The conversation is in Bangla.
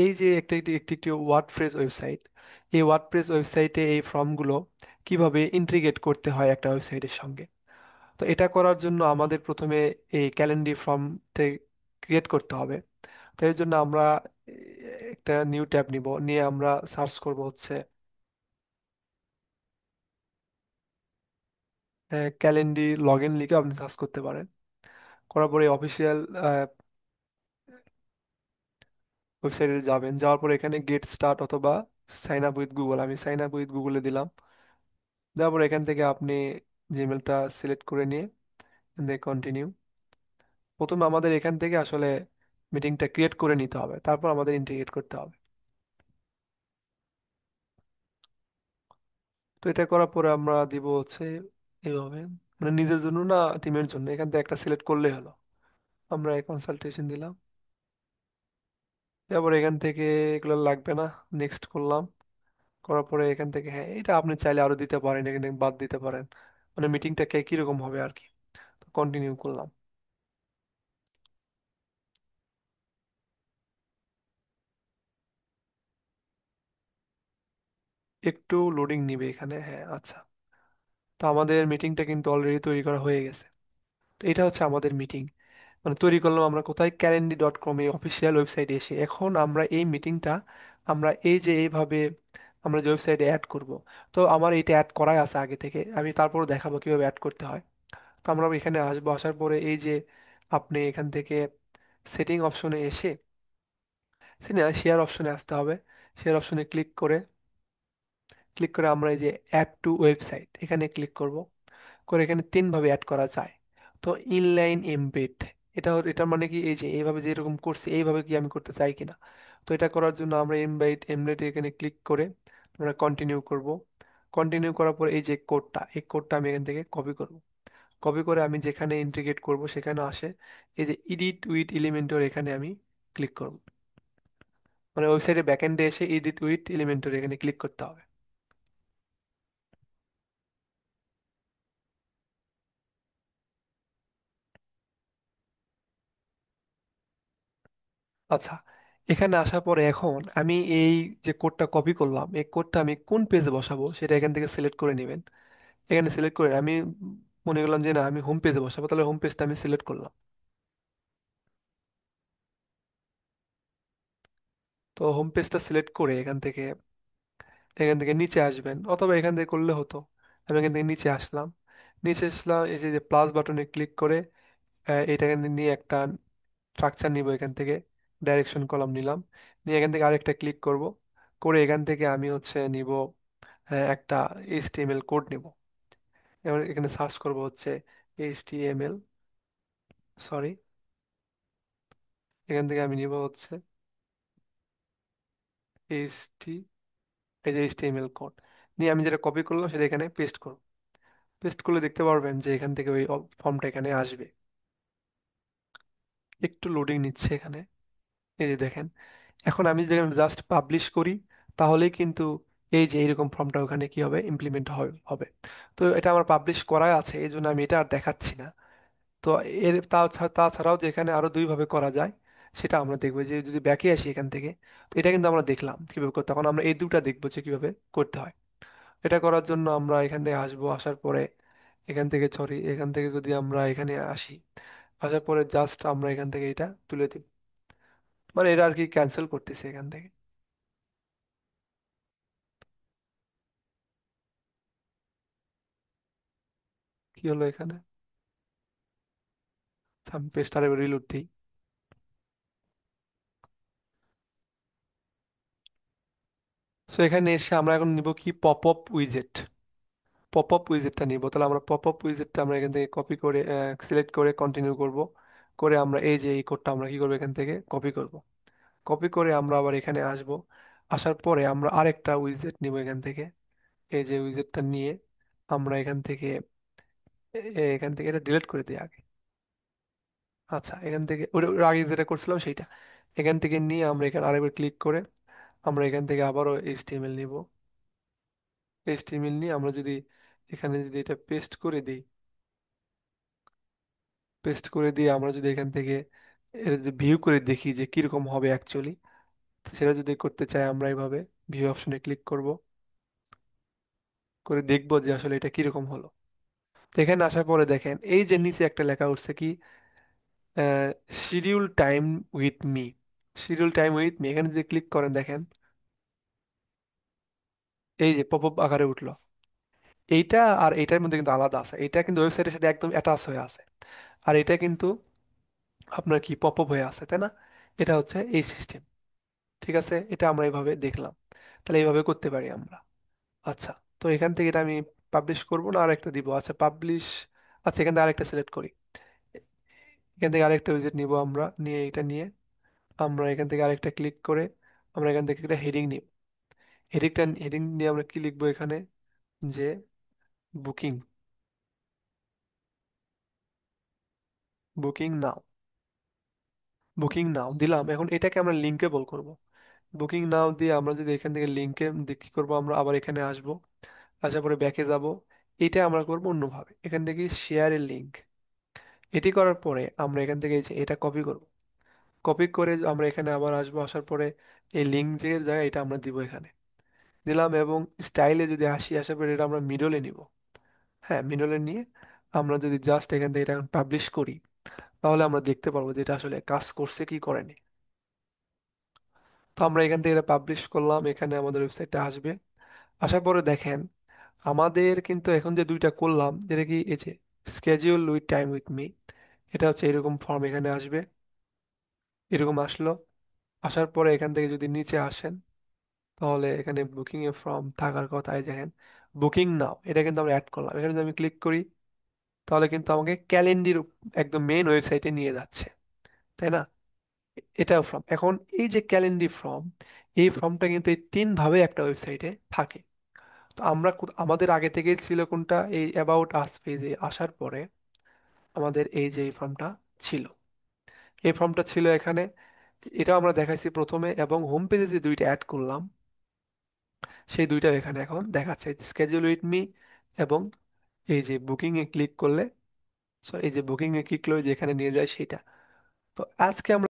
এই যে একটা একটি একটি একটি ওয়ার্ডপ্রেস ওয়েবসাইট, এই ওয়ার্ডপ্রেস ওয়েবসাইটে এই ফর্মগুলো কিভাবে ইন্টিগ্রেট করতে হয় একটা ওয়েবসাইটের সঙ্গে। তো এটা করার জন্য আমাদের প্রথমে এই ক্যালেন্ডার ফর্মতে ক্রিয়েট করতে হবে। তো এর জন্য আমরা একটা নিউ ট্যাব নিব, নিয়ে আমরা সার্চ করব হচ্ছে ক্যালেন্ডার লগ ইন লিখে আপনি সার্চ করতে পারেন। করার পরে অফিসিয়াল ওয়েবসাইটে যাবেন, যাওয়ার পরে এখানে গেট স্টার্ট অথবা সাইন আপ উইথ গুগল, আমি সাইন আপ উইথ গুগলে দিলাম। দেওয়ার পরে এখান থেকে আপনি জিমেলটা সিলেক্ট করে নিয়ে কন্টিনিউ। প্রথমে আমাদের এখান থেকে আসলে মিটিংটা ক্রিয়েট করে নিতে হবে, তারপর আমাদের ইন্টিগ্রেট করতে হবে। তো এটা করার পরে আমরা দিব হচ্ছে এইভাবে, মানে নিজের জন্য না টিমের জন্য, এখান থেকে একটা সিলেক্ট করলেই হলো। আমরা কনসালটেশন দিলাম, তারপর এখান থেকে এগুলো লাগবে না, নেক্সট করলাম। করার পরে এখান থেকে হ্যাঁ এটা আপনি চাইলে আরো দিতে পারেন, এখানে বাদ দিতে পারেন, মানে মিটিংটা কে কিরকম হবে আর কি। কন্টিনিউ করলাম। একটু লোডিং নিবে এখানে, হ্যাঁ আচ্ছা। তো আমাদের মিটিংটা কিন্তু অলরেডি তৈরি করা হয়ে গেছে। তো এটা হচ্ছে আমাদের মিটিং, মানে তৈরি করলাম আমরা কোথায়, calendly.com এই অফিসিয়াল ওয়েবসাইটে এসে। এখন আমরা এই মিটিংটা আমরা এই যে এইভাবে আমরা যে ওয়েবসাইটে অ্যাড করব। তো আমার এটা অ্যাড করাই আছে আগে থেকে, আমি তারপর দেখাবো কিভাবে অ্যাড করতে হয়। তো আমরা এখানে আসবো, আসার পরে এই যে আপনি এখান থেকে সেটিং অপশনে এসে শেয়ার অপশনে আসতে হবে। শেয়ার অপশনে ক্লিক করে আমরা এই যে অ্যাড টু ওয়েবসাইট এখানে ক্লিক করব। করে এখানে তিন ভাবে অ্যাড করা যায়। তো ইনলাইন এমবেড, এটা মানে কি, এই যে এইভাবে যে এরকম করছি এইভাবে কি আমি করতে চাই কিনা। তো এটা করার জন্য আমরা এমবেড এখানে ক্লিক করে আমরা কন্টিনিউ করব। কন্টিনিউ করার পর এই যে কোডটা, এই কোডটা আমি এখান থেকে কপি করব। কপি করে আমি যেখানে ইন্টিগ্রেট করব সেখানে আসে এই যে এডিট উইথ এলিমেন্টর, এখানে আমি ক্লিক করব। মানে ওয়েবসাইটে ব্যাকএন্ডে এসে এডিট উইথ এলিমেন্টর এখানে ক্লিক করতে হবে। আচ্ছা, এখানে আসার পরে এখন আমি এই যে কোডটা কপি করলাম, এই কোডটা আমি কোন পেজে বসাবো সেটা এখান থেকে সিলেক্ট করে নেবেন। এখানে সিলেক্ট করে আমি মনে করলাম যে না আমি হোম পেজে বসাবো, তাহলে হোম পেজটা আমি সিলেক্ট করলাম। তো হোম পেজটা সিলেক্ট করে এখান থেকে নিচে আসবেন, অথবা এখান থেকে করলে হতো। আমি এখান থেকে নিচে আসলাম। নিচে আসলাম, এই যে প্লাস বাটনে ক্লিক করে এটাকে নিয়ে একটা স্ট্রাকচার নিব এখান থেকে। ডাইরেকশন কলাম নিলাম, নিয়ে এখান থেকে আরেকটা ক্লিক করব। করে এখান থেকে আমি হচ্ছে নিব একটা এইচটিএমএল কোড নিব। এবার এখানে সার্চ করব হচ্ছে এইচটিএমএল, সরি, এখান থেকে আমি নিব হচ্ছে এইচটি, এই যে এইচটিএমএল কোড নিয়ে আমি যেটা কপি করলাম সেটা এখানে পেস্ট করব। পেস্ট করলে দেখতে পারবেন যে এখান থেকে ওই ফর্মটা এখানে আসবে। একটু লোডিং নিচ্ছে এখানে, এই যে দেখেন। এখন আমি যদি জাস্ট পাবলিশ করি তাহলেই কিন্তু এই যে এইরকম ফর্মটা ওখানে কি হবে, ইমপ্লিমেন্ট হবে। তো এটা আমার পাবলিশ করা আছে, এই জন্য আমি এটা আর দেখাচ্ছি না। তো তাছাড়াও যেখানে আরো দুই ভাবে করা যায় সেটা আমরা দেখবো, যে যদি ব্যাকে আসি এখান থেকে। তো এটা কিন্তু আমরা দেখলাম কিভাবে করতে, তখন আমরা এই দুটা দেখবো যে কিভাবে করতে হয়। এটা করার জন্য আমরা এখান থেকে আসবো, আসার পরে এখান থেকে যদি আমরা এখানে আসি, আসার পরে জাস্ট আমরা এখান থেকে এটা তুলে দিব, মানে এটা আর কি ক্যান্সেল করতেছি এখান থেকে। কি হলো এখানে, আচ্ছা, আমি পেজটা এবার রিলোড দিই। সো এখানে এসে আমরা এখন নিব কি, পপ আপ উইজেট। পপ আপ উইজেটটা নিব, তাহলে আমরা পপ আপ উইজেটটা আমরা এখান থেকে কপি করে সিলেক্ট করে কন্টিনিউ করব। করে আমরা এই যে এই কোডটা আমরা কি করবো, এখান থেকে কপি করব। কপি করে আমরা আবার এখানে আসব। আসার পরে আমরা আরেকটা উইজেট নিব এখান থেকে। এই যে উইজেটটা নিয়ে আমরা এখান থেকে এটা ডিলিট করে দিই আগে। আচ্ছা, এখান থেকে ওর আগে যেটা করছিলাম সেইটা এখান থেকে নিয়ে আমরা এখানে আরেকবার ক্লিক করে আমরা এখান থেকে আবারও এইচটিএমএল নিব। এইচটিএমএল নিয়ে আমরা যদি এখানে যদি এটা পেস্ট করে দিয়ে আমরা যদি এখান থেকে এর যে ভিউ করে দেখি যে কিরকম হবে অ্যাকচুয়ালি, তো সেটা যদি করতে চাই আমরা এইভাবে ভিউ অপশনে ক্লিক করব, করে দেখবো যে আসলে এটা কিরকম হলো। তো এখানে আসার পরে দেখেন এই যে নিচে একটা লেখা উঠছে কি, schedule time with me. Schedule time with me, এখানে যদি ক্লিক করেন দেখেন এই যে পপ আপ আকারে উঠলো। এইটা আর এইটার মধ্যে কিন্তু আলাদা আছে, এটা কিন্তু ওয়েবসাইটের সাথে একদম অ্যাটাচ হয়ে আছে, আর এটা কিন্তু আপনার কি পপ আপ হয়ে আছে, তাই না? এটা হচ্ছে এই সিস্টেম। ঠিক আছে, এটা আমরা এইভাবে দেখলাম। তাহলে এইভাবে করতে পারি আমরা। আচ্ছা, তো এখান থেকে এটা আমি পাবলিশ করব না আরেকটা দিব? আচ্ছা পাবলিশ। আচ্ছা, এখান থেকে আরেকটা সিলেক্ট করি। এখান থেকে আরেকটা উইজেট নিব আমরা, নিয়ে এটা নিয়ে আমরা এখান থেকে আরেকটা ক্লিক করে আমরা এখান থেকে একটা হেডিং নিব। হেডিং নিয়ে আমরা কি লিখবো এখানে, যে বুকিং, বুকিং নাও, বুকিং নাও দিলাম। এখন এটাকে আমরা লিঙ্কেবল করব। বুকিং নাও দিয়ে আমরা যদি এখান থেকে লিঙ্কে কি করবো, আমরা আবার এখানে আসব, আসার পরে ব্যাকে যাব। এটা আমরা করব অন্যভাবে, এখান থেকে শেয়ারের লিঙ্ক। এটি করার পরে আমরা এখান থেকে এই যে এটা কপি করব। কপি করে আমরা এখানে আবার আসবো, আসার পরে এই লিঙ্ক যে জায়গায় এটা আমরা দিব, এখানে দিলাম। এবং স্টাইলে যদি আসি, আসার পরে এটা আমরা মিডলে নিব। হ্যাঁ, মিডলে নিয়ে আমরা যদি জাস্ট এখান থেকে এটা পাবলিশ করি, তাহলে আমরা দেখতে পারবো যে এটা আসলে কাজ করছে কি করেনি। তো আমরা এখান থেকে এটা পাবলিশ করলাম, এখানে আমাদের ওয়েবসাইটটা আসবে। আসার পরে দেখেন আমাদের কিন্তু এখন যে দুইটা করলাম, যেটা কি এই যে schedule with time with me, এটা হচ্ছে এরকম ফর্ম এখানে আসবে। এরকম আসলো। আসার পরে এখান থেকে যদি নিচে আসেন, তাহলে এখানে বুকিং এ ফর্ম থাকার কথা। এই দেখেন বুকিং নাও, এটা কিন্তু আমরা অ্যাড করলাম। এখানে যদি আমি ক্লিক করি, তাহলে কিন্তু আমাকে ক্যালেন্ডার একদম মেইন ওয়েবসাইটে নিয়ে যাচ্ছে, তাই না? এটাও ফর্ম। এখন এই যে ক্যালেন্ডার ফর্ম, এই ফর্মটা কিন্তু এই তিন ভাবে একটা ওয়েবসাইটে থাকে। তো আমরা আমাদের আগে থেকেই ছিল কোনটা, এই অ্যাবাউট আস পেজে আসার পরে আমাদের এই যে এই ফর্মটা ছিল, এই ফর্মটা ছিল এখানে। এটা আমরা দেখাইছি প্রথমে, এবং হোম পেজে যে দুইটা অ্যাড করলাম, সেই দুইটা এখানে এখন দেখাচ্ছে, স্কেজুল উইথ মি এবং এই যে বুকিং এ ক্লিক করলে, এই যে বুকিং এ ক্লিক করলে যেখানে নিয়ে যায় সেটা। তো আজকে আমরা